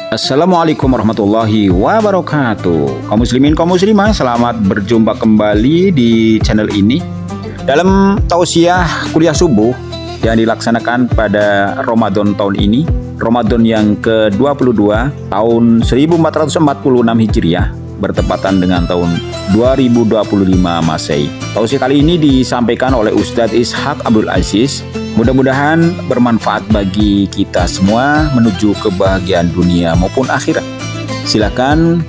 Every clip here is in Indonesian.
Assalamualaikum warahmatullahi wabarakatuh. Kaum muslimin, kaum muslimah, selamat berjumpa kembali di channel ini dalam tausiah kuliah subuh yang dilaksanakan pada Ramadan tahun ini, Ramadan yang ke-22 tahun 1446 Hijriah bertepatan dengan tahun 2025 Masehi. Tausiah kali ini disampaikan oleh Ustadz Ishaq Abdul Aziz. Mudah-mudahan bermanfaat bagi kita semua menuju kebahagiaan dunia maupun akhirat. Silakan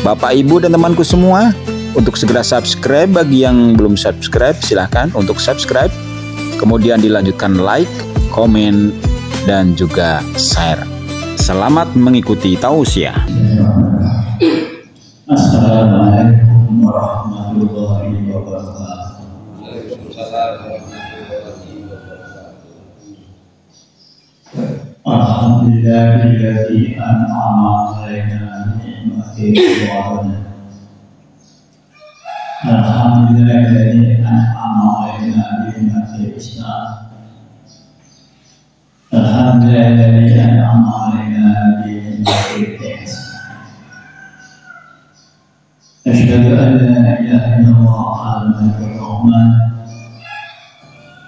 Bapak, Ibu, dan temanku semua untuk segera subscribe. Bagi yang belum subscribe, silakan untuk subscribe. Kemudian dilanjutkan like, komen, dan juga share. Selamat mengikuti tausiah. Assalamualaikum warahmatullahi wabarakatuh. Alhamdulillahilladzi an'ama 'alaina bi'ni'matihi wa hadana. Alhamdulillahilladzi an'ama 'alaina bi'ni'matil Islam. Alhamdulillahilladzi an'ama 'alaina bi'ni'matil ihsan. Asyhadu an la ilaha illallah al-malikur rahman.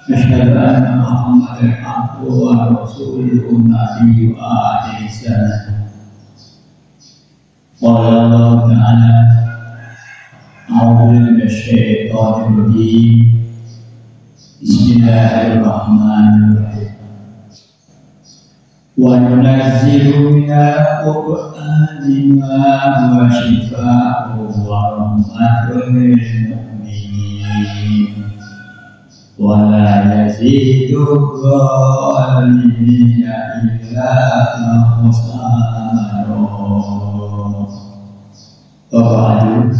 Asyhadu anna Muhammadan abduhu wa rasuluhu nabiyyu alaihi salam. Qala Allah Ta'ala, a'udzu billahi minasyaitonir rajim. Bismillahirrahmanirrahim. Wa nunazzilu minal qur'ani ma huwa shifaa'un wa rahmatun lil mu'minin. Wa la yazidu adh-dhalimina illa khusrana. Wa ba'du,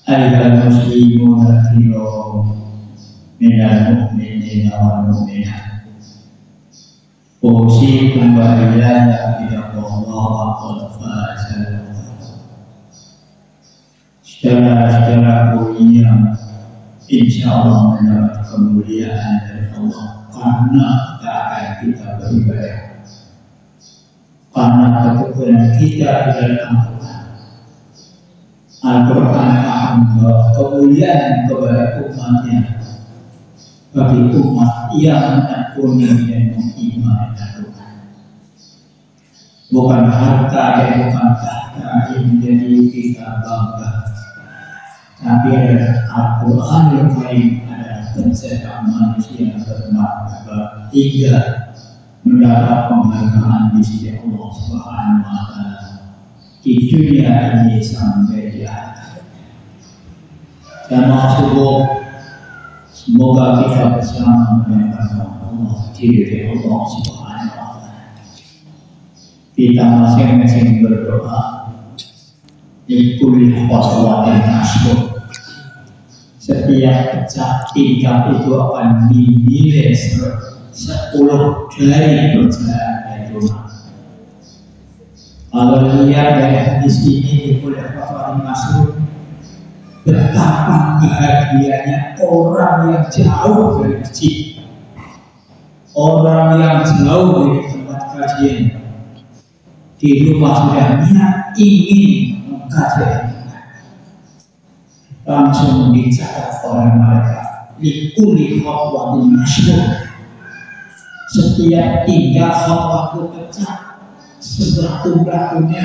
ayyuhal muslimuna al-kiram minal mu'minina wal mu'minat, usikum wa iyaya billahi qad faza. Saudara-saudaraku yang insya Allah mendapat kemuliaan dari Allah karena taat kita beribadah, karena ketekunan kita di dalam Al-Quran. Al-Quran membawa kemuliaan kepada umatnya, bagi umat yang menekuni dan mengimani Al-Quran. Bukan harta dan bukan tahta yang menjadi kita bangga, tapi adalah Al-Quran yang lain adalah penciptaan manusia yang bermartabat. Tiga, mendapat penghargaan di sisi Allah Subhanahu wa Ta'ala di dunia ini sampai di akhirat. Dan maksudnya, semoga kita bersama mendapatkan Allah diri Allah Subhanahu wa Ta'ala. Kita masing-masing berdoa Ikul khoswatin masyhur. Setiap pecah tingkah itu akan dinilai 10 dari perjalanan dari rumah. Kalau lihat dari hadis ini Ikul khoswatin masyhur, betapa bahagianya orang yang jauh dari masjid, orang yang jauh dari tempat kajian, di rumah sudah niat ingin kajian, langsung dicatat oleh mereka likuli khotwatin masyhur. Setiap 3 khotwah itu pecah, sebelaku-belakunya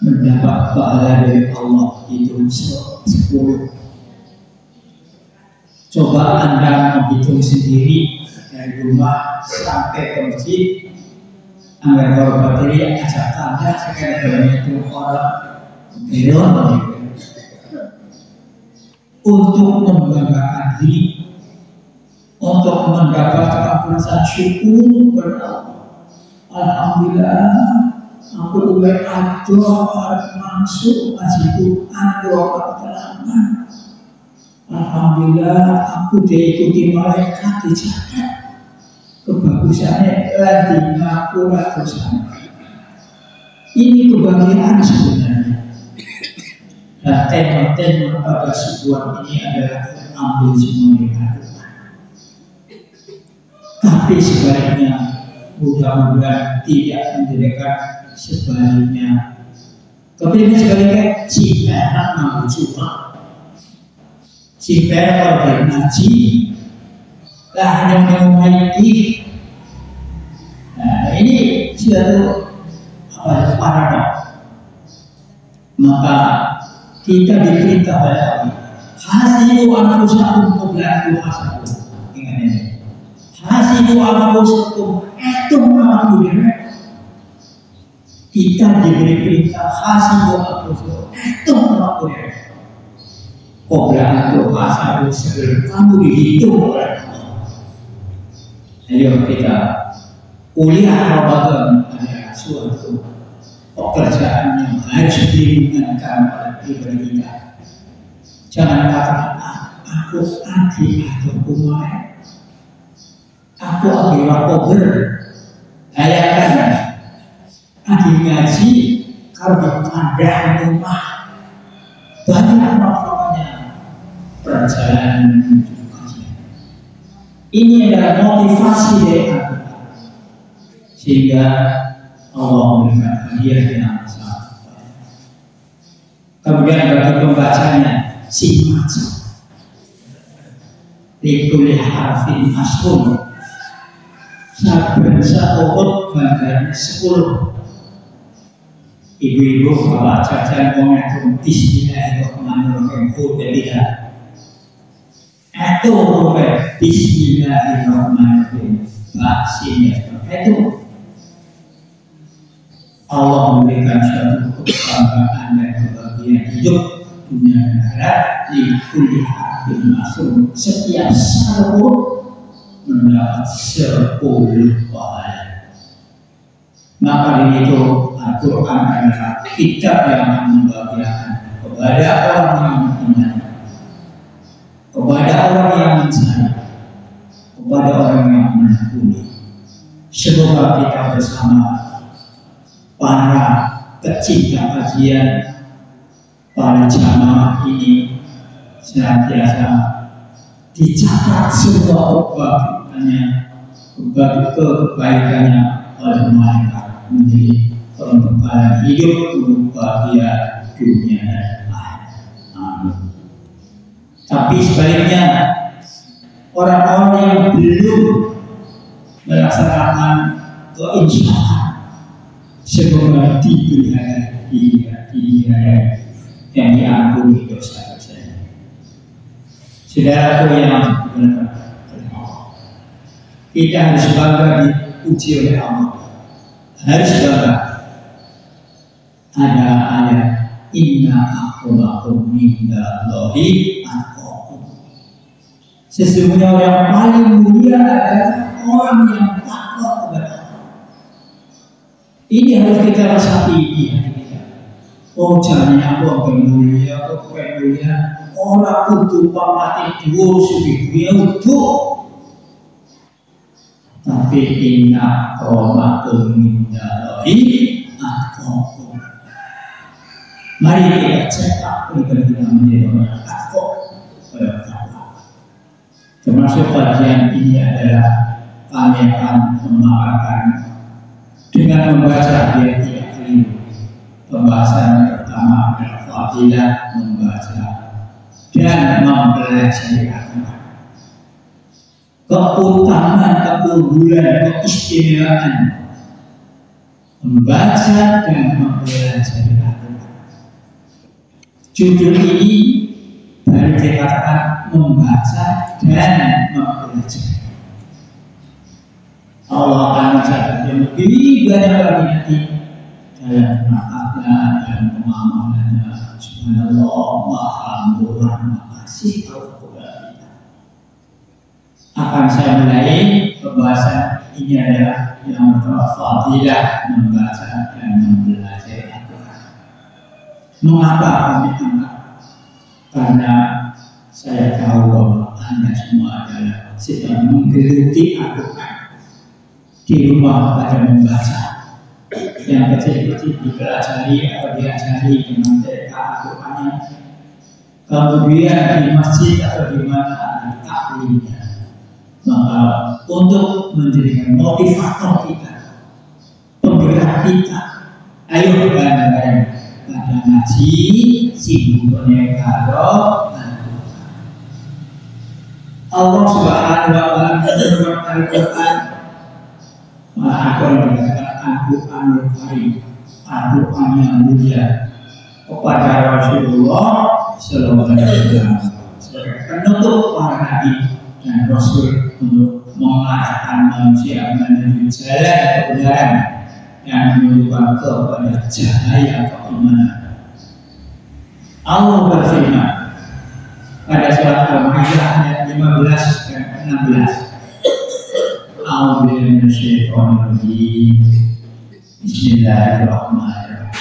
mendapat pahala dari Allah itu 10. Coba Anda menghitung sendiri dari rumah sampai ke masjid. Anggar kalau bateri ajak tanda sekarang itu orang belon untuk membanggakan diri, untuk mendapatkan perasaan syukur kepada Allah. Alhamdulillah, aku udah ada masuk masjid ada keterangan. Alhamdulillah, aku diikuti malaikat dijaga. Kebagusannya lagi ngapura dosa. Ini kebahagiaan sebenarnya. Nah, tema-tema pada sebuah ini adalah ambil semua dengan Tuhan. Tapi sebaliknya mudah-mudahan tidak menjadikan sebaliknya. Kepingin sebaliknya, si perak mau cuma, si perak kalau ngaji, lah yang memiliki. Nah ini suatu paradoks. Maka kita diperintah pada hasibu anfusakum qabla tuhasabu. Ingat ini. Hasibu anfusakum itu mengambil. Kita diberi perintah hasibu anfusakum itu mengambil. Qabla tuhasabu sebelum kamu dihitung oleh Allah. Ayo kita kuliah Ramadan adalah suatu pekerjaan yang harus diringankan oleh pribadi kita. Jangan katakan aku anti atau kumai, aku anti wakober. Bayangkan anti ngaji kalau di kandang rumah banyak manfaatnya perjalanan menuju kajian. Ini adalah motivasi dari aku, sehingga Allah memberikan hadiah yang besar. Kemudian bagi pembacanya simak likuli harfin asrun, saben sahurut ganjarnya 10. Ibu-ibu bapak jajan komentar bismillahirrahmanirrahim tidak itu bismillahirrahmanirrahim vaksinnya itu Allah memberikan suatu kebanggaan dan kebahagiaan hidup dunia dan akhirat di kuliah masuk setiap sahur mendapat 10 pahala. Maka dari itu Al-Quran adalah kitab yang membahagiakan kepada orang yang beriman, kepada orang yang mencari, kepada orang yang menekuni. Semoga kita bersama para pecinta kajian, para jamaah ini senantiasa dicatat semua kebaikannya oleh malaikat menjadi pembekalan hidup untuk bahagia dunia dan akhirat. Amin. Tapi sebaliknya orang-orang yang belum melaksanakan keinsyaan semoga diberi hidayah yang diampuni dosa-dosanya. Saudaraku yang benar, kita harus bangga diuji oleh Allah. Harus bangga. Ada ayat inna akramakum indallahi atqakum. Sesungguhnya yang paling mulia adalah orang yang takwa kepada Allah. Ini harus kita rasakan di hati kita. Oh jangan aku akan mulia, aku akan mulia. Orang untuk pamati dua sudah dia untuk. Tapi inna akramakum indallahi atqakum. Mari kita cetak pribadi kita menjadi orang takwa. Termasuk kajian ini adalah kami akan memaparkan dengan membaca biar tidak keliru. Pembahasan pertama adalah fadilah membaca dan mempelajari agama. Keutamaan, keunggulan, keistimewaan membaca dan mempelajari agama. Judul ini baru dikatakan membaca dan mempelajari. Allah akan mencatat yang lebih banyak lagi nanti dalam makna dan pemahamannya. Subhanallah, maha murah, makasih kepada kita. Akan saya mulai pembahasan ini adalah yang pertama fadilah membaca dan mempelajari Al-Quran. Mengapa kami angkat? Karena saya tahu bahwa Anda semua adalah sedang menggeluti Al-Quran di rumah pada membaca. Yang kecil-kecil dipelajari atau diajari dengan TK Al-Qurannya. Kemudian di masjid atau di mana ada taklimnya. Maka untuk menjadikan motivator kita, penggerak kita, ayo bareng-bareng pada ngaji sibuknya karo Allah Subhanahu wa taala berfirman Al-Qur'an, Maha Agung dikatakan Al-Qur'anul Karim, Al-Qur'an yang mulia kepada Rasulullah Sallallahu Alaihi Wasallam sebagai penutup para nabi dan Rasul untuk mengarahkan manusia menuju jalan kebenaran yang menunjukkan kepada cahaya keimanan. Allah berfirman pada surat Al-Maidah ayat 15 dan 16. A'udzubillahi minasyaitonir rajim. Bismillahirrahmanirrahim.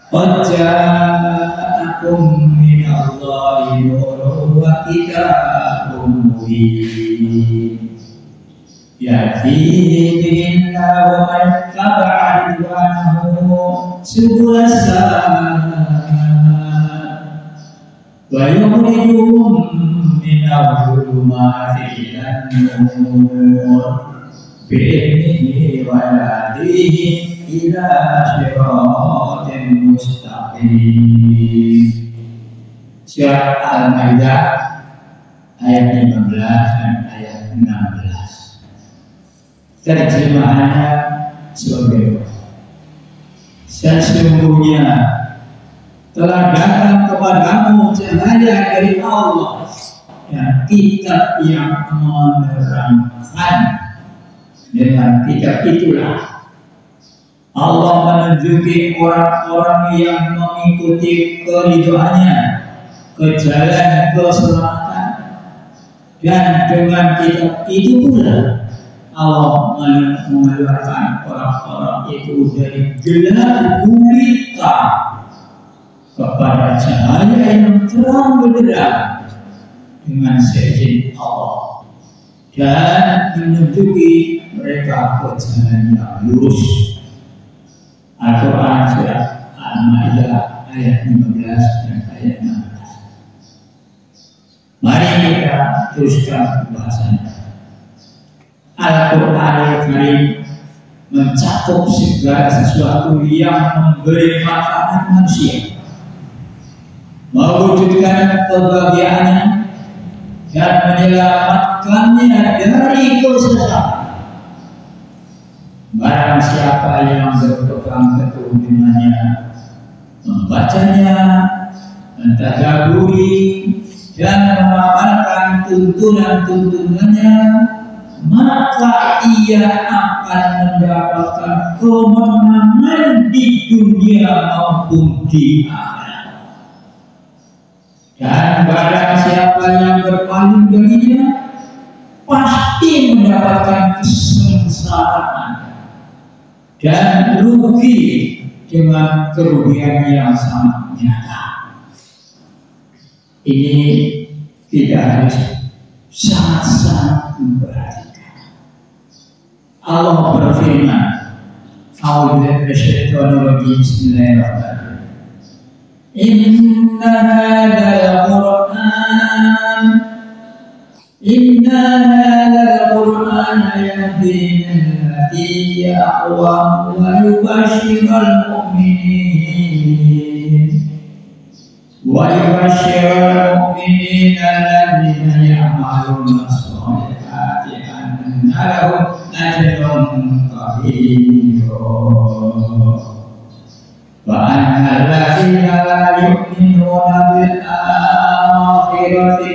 Qad ja'akum minallahi nurun wa kitabun mubin. Ya'ti bihillahu man ittaba'a ridwanahu subulas salam wa yukhrijuhum minadh dhulumati ilan nur bi'idhnihi wa yahdihim ila siratin mustaqim. Surat Al-Maidah ayat 15 dan ayat 16. Terjemahannya sebagai sesungguhnya telah datang kepadamu cahaya dari Allah dan kitab yang menerangkan. Dengan kitab itulah Allah menunjuki orang-orang yang mengikuti keridhaannya ke jalan keselamatan, dan dengan kitab itu pula Allah mengeluarkan orang-orang itu dari gelap gulita kepada cahaya yang terang benderang dengan seizin Allah, dan menunjuki mereka ke jalan yang lurus. Al-Quran surat Al-Maidah ayat 15 dan ayat 16. Mari kita teruskan pembahasannya. Al-Quranul Karim mencakup segala sesuatu yang memberi manfaat manusia, mewujudkan kebahagiaannya dan menyelamatkannya dari kesesatan. Barang siapa yang berpegang teguh dengannya, membacanya, mentadaburi dan mengamalkan tuntunan-tuntunannya, maka ia akan mendapatkan kemenangan di dunia maupun di akhirat. Dan barang siapa yang berpaling darinya, pasti mendapatkan kesengsaraan dan rugi dengan kerugian yang sangat nyata. Ini tidak harus sangat-sangat memperhatikan. Allah berfirman, A'udzubillahi minasyaitonir rajim. Bismillahirrahmanirrahim. Inna hadzal Qur'ana yahdi lillati hiya aqwam wa yubashshirul mu'minin alladzina ya'maluna as-solihati anna lahum ajrun kabira wa anna alladzina la yu'minuna bil akhirati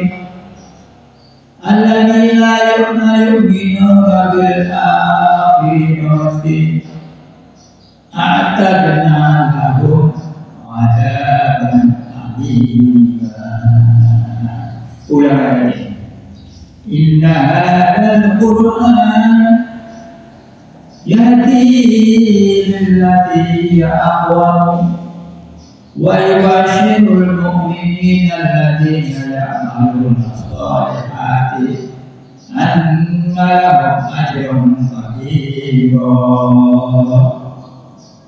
alladzina la yu'minuna bil akhirati a'tadna lahum adzaban ulang lagi. Inna hadzal Qur'an yahdi lillati hiya aqwam wa yubashshirul mu'minina alladzina ya'maluna as-solihati anna lahum ajrun kabira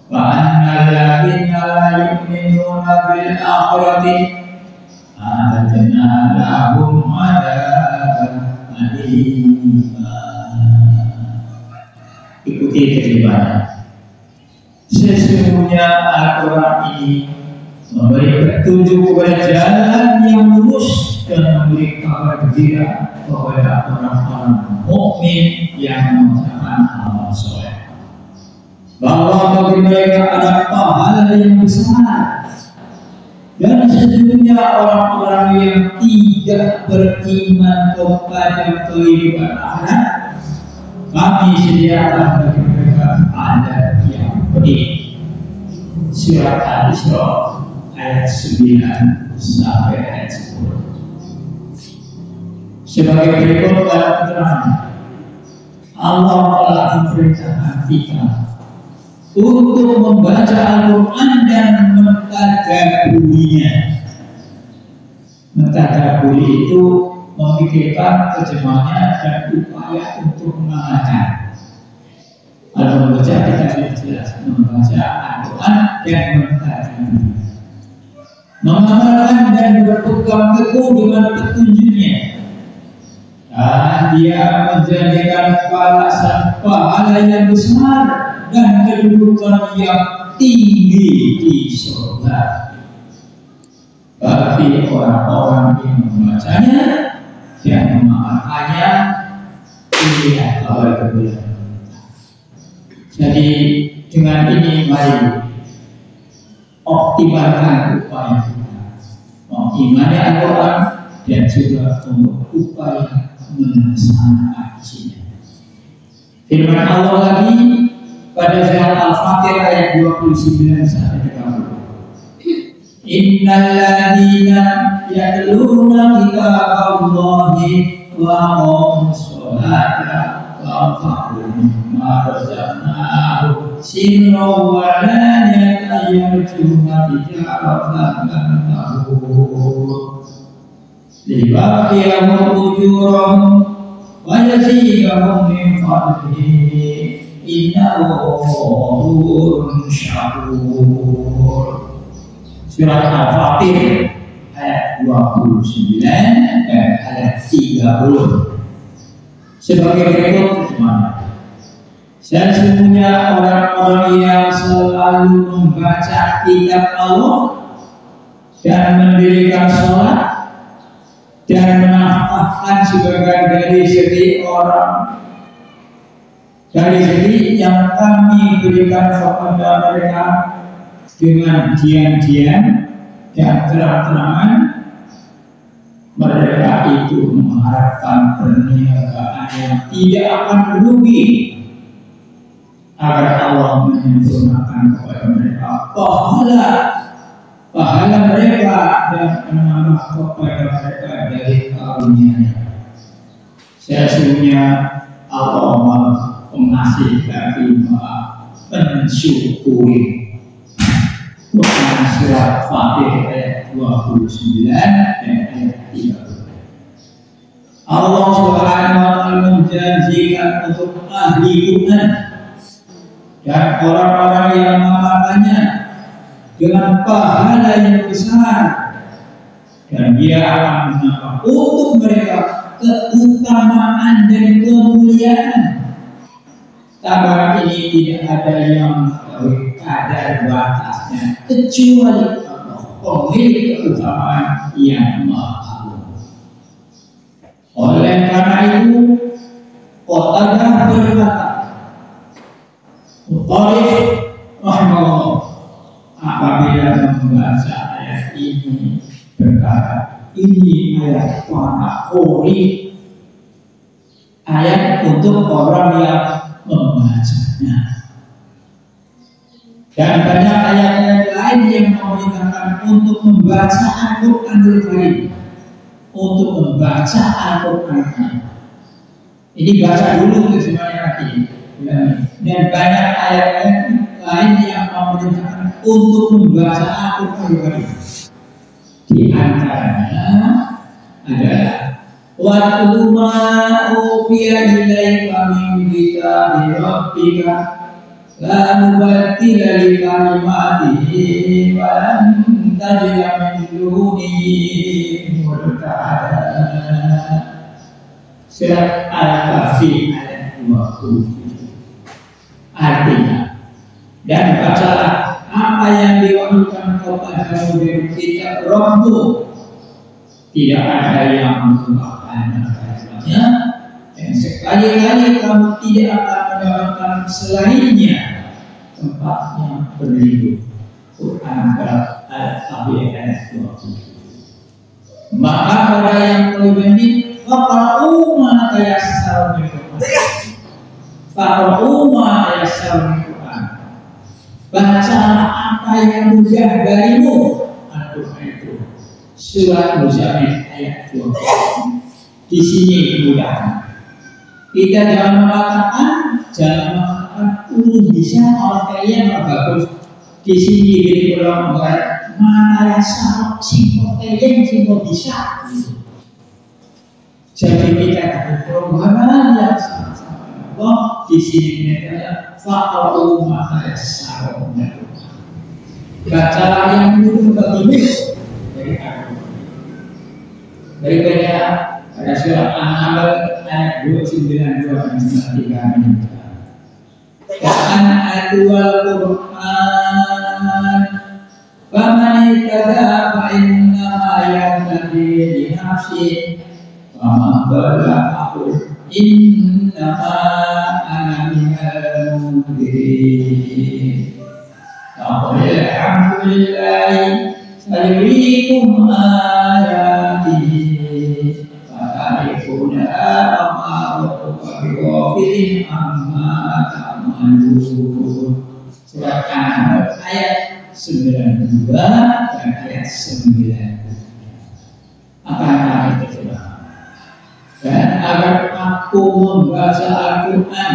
wa anna alladzina la yu'minuna bil akhirati a'tadna lahum adzaban Ikuti terjemahannya. Sesungguhnya Al-Quran ini memberi petunjuk kepada jalan yang lurus dan memberi kabar gembira kepada orang-orang mukmin yang mengerjakan amal soleh, bahwa bagi mereka ada pahala yang besar. Dan sesungguhnya orang-orang yang tidak beriman kepada kehidupan akhirat, kami sediakan bagi mereka adab yang pedih. Surat Al-Isra ayat 9 sampai ayat 10. Sebagai berikut dalam keterangan, Allah telah memerintahkan kita untuk membaca Al-Quran dan mentadabburinya. Mentadaburi itu memikirkan terjemahannya dan upaya untuk mengamalkan. Kalau membaca kita sudah jelas membaca Al-Quran dan mentadabburi, mengamalkan dan berpegang teguh dengan petunjuknya, dan dia menjadikan balasan pahala yang besar dan kedudukan yang tinggi di surga bagi orang-orang yang membacanya dan mengamalkannya. Ini kabar gembira. Jadi dengan ini mari optimalkan upaya kita mengimani Al-Quran dan juga untuk upaya melaksanakannya. Firman Allah lagi pada surat Al-Fatih ayat 29 sampai 30. Innal ladzina yatluna kitaballahi wa aqamus sholata wa anfaqu mimma razaqnahum sirran wa alaniyatan yarjuna tijaratan lan tabur liwaqiyahum ujurahum wa yazidahum min fadlihi innahu ghafurun syakur. Surat Al-Fatih ayat 29 dan ayat 30. Sebagai berikut terjemahan. Sesungguhnya orang-orang yang selalu membaca kitab Allah dan mendirikan sholat dan menafkahkan sebagian dari segi orang, dari segi yang kami berikan kepada mereka dengan diam-diam dan terang-terangan, mereka itu mengharapkan perniagaan yang tidak akan merugi, agar Allah menyempurnakan kepada mereka pahala mereka dan menambah kepada mereka dari karunia-Nya. Sesungguhnya Allah Maha Pengasih lagi Maha Pensyukuri. Quran surat Fatih ayat 29 dan ayat 30. Allah Subhanahu wa taala menjanjikan untuk ahli Quran dan orang-orang yang mengamalkannya dengan pahala yang besar, dan Dia akan menambah untuk mereka keutamaan dan kemuliaan. Kabar ini tidak ada yang mengetahui kadar batasnya kecuali Allah, pemilik keutamaan yang maha agung. Oleh karena itu, Qatadah berkata, Mutarif rahimahullah apabila membaca ayat ini berkata, ini ayat para qori, ayat untuk orang yang membacanya. Dan banyak ayat-ayat lain yang memerintahkan untuk membaca Al-Quranul Karim, untuk membaca Al-Quran. Ini baca dulu semuanya nanti. Dan banyak ayat-ayat lain yang memerintahkan untuk membaca Al-Quranul Karim. Di antaranya adalah watlu ma ufiya ilaika min kitabi rabbika la mubaddila li kalimatihi wa lan tajida min dunihi multahada. Surat Al-Kahfi ayat 27. Artinya, dan bacalah apa yang diwahyukan kepadamu dari kitab Rabbmu, tidak ada yang melupakan ayat-ayatnya, dan sekali-kali kamu tidak akan mendapatkan selainnya tempat yang berlindung. Quran Al-Kahfi ayat 27. Maka pada yang lebih faqra'u ma tayassara min Quran. Faqra'u ma tayassara min Quran. Bacalah apa yang mudah darimu. Al-Quran itu surat Muzammil ayat 20. Di sini kemudahan. Kita jangan mengatakan bisa orang kalian bagus. Di sini diberi pelonggaran mana yang sama singkong kalian singkong bisa. Jadi kita ada pelonggaran yang sama-sama Allah. Di sini metodenya fa'alu ma yassara. Bacalah yang mudah bagimu dari aku. Berikutnya pada surat An-Nahl ayat 292 dan 93. Ka'an atuwal Qur'an faman ittaba fa innama yahtadi li nafsihi wa man dhalla faqul innama ana minal munzirin. Alhamdulillah sayuriikum ayatihi fatarifuna ma bighafilin amma ta'malun. Surat An-Nahl ayat 92 dan ayat 93. Akan kami terjemahkan. Dan agar aku membaca Al-Quran,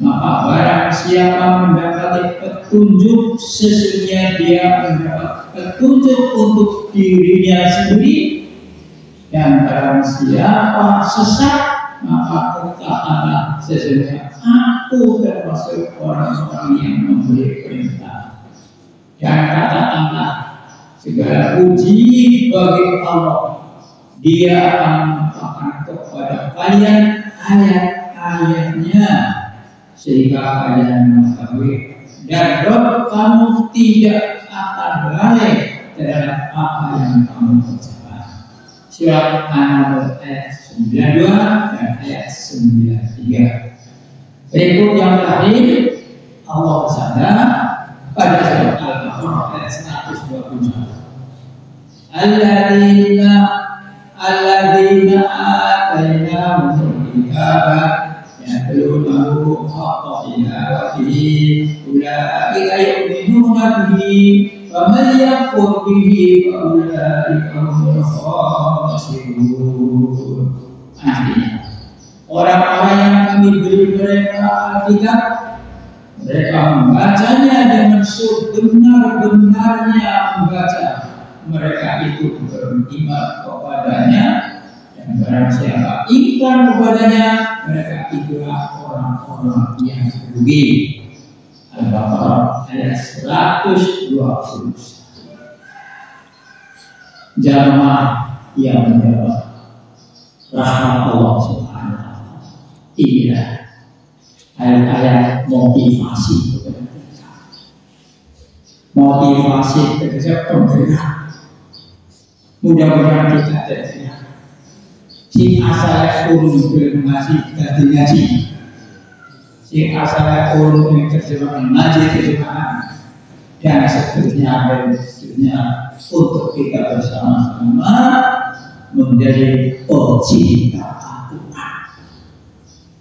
maka barang siapa mendapati petunjuk, sesungguhnya dia mendapat petunjuk untuk dirinya sendiri. Dan barang siapa sesat, maka katakanlah sesungguhnya aku termasuk orang-orang yang memberi perintah. Dan katakanlah segala puji bagi Allah. Dia akan menampakkan kepada kalian ayat-ayatnya sehingga kalian mengetahui, dan Rabb kamu tidak akan lalai terhadap apa yang kamu kerjakan. Surat An-Nahl ayat 92 dan ayat 93. Berikut yang terakhir, Allah bersabda pada surat Al-Baqarah ayat 120. Alladzina atainahumul kitaba yatlunahu haqqa tilawatihi ulaika yu'minuna bihi wa man yakfur bihi fa ulaika humul khasirun. Artinya, orang-orang yang kami beri mereka Alkitab, mereka membacanya dengan sebenar-benarnya membaca. Mereka itu beriman kepadanya, dan barang siapa ingkar kepadanya, mereka itulah orang-orang yang rugi. Al-Baqarah ayat 121. Jamaah yang mendapat rahmat Allah Subhanahu wa Ta'ala, inilah ayat-ayat motivasi terhadap pemerintah. Mudah-mudahan kita tersiap. Si asal urun bermengaji dan ngaji, si asal urun yang terjemahan ngaji terjemahan, dan seterusnya untuk kita bersama-sama menjadi pecinta Al-Quran.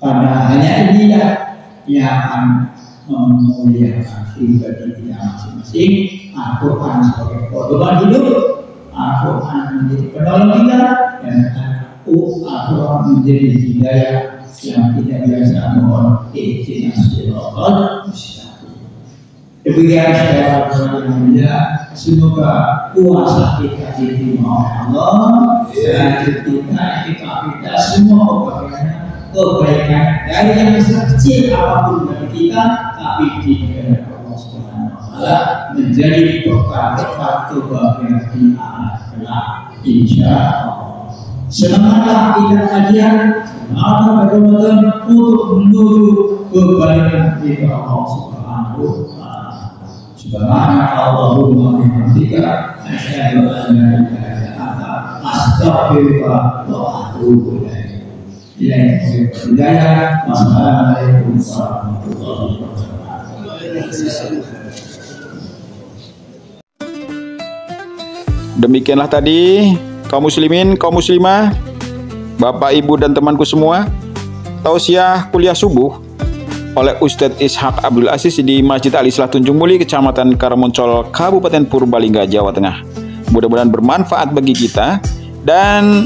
Karena hanya inilah yang akan memuliakan pribadi kita masing-masing. Al-Quran sebagai pedoman hidup, Al-Quran menjadi penolong kita, dan Al-Quran menjadi hidayah yang kita biasa mohon. Demikian saudara-saudara yang mulia, semoga puasa kita diterima oleh Allah, dan kita semua kebaikan dari yang besar kecil apapun dari kita, tapi di hadapan Allah Subhanahu wa Ta'ala menjadi bekal kebahagiaan di akhirat kelak, insya Allah. Semangatlah kita kajian, semangatlah berkomitmen untuk menuju kebaikan kita Allah Subhanahu wa Ta'ala. Subhanallahi Allahumma wa bihamdika asyhadu an la ilaha illa anta astaghfiruka wa atubu ilaik. Wassalamualaikum warahmatullahi wabarakatuh. Demikianlah tadi kaum muslimin, kaum muslimah, Bapak, Ibu, dan temanku semua, tausiah kuliah subuh oleh Ustadz Ishak Abdul Aziz di Masjid Al-Islah Tunjung Muli, Kecamatan Karamoncol, Kabupaten Purbalingga, Jawa Tengah. Mudah-mudahan bermanfaat bagi kita. Dan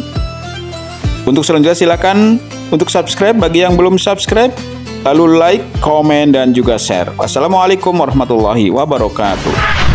untuk selanjutnya silakan untuk subscribe bagi yang belum subscribe, lalu like, komen, dan juga share. Wassalamualaikum warahmatullahi wabarakatuh.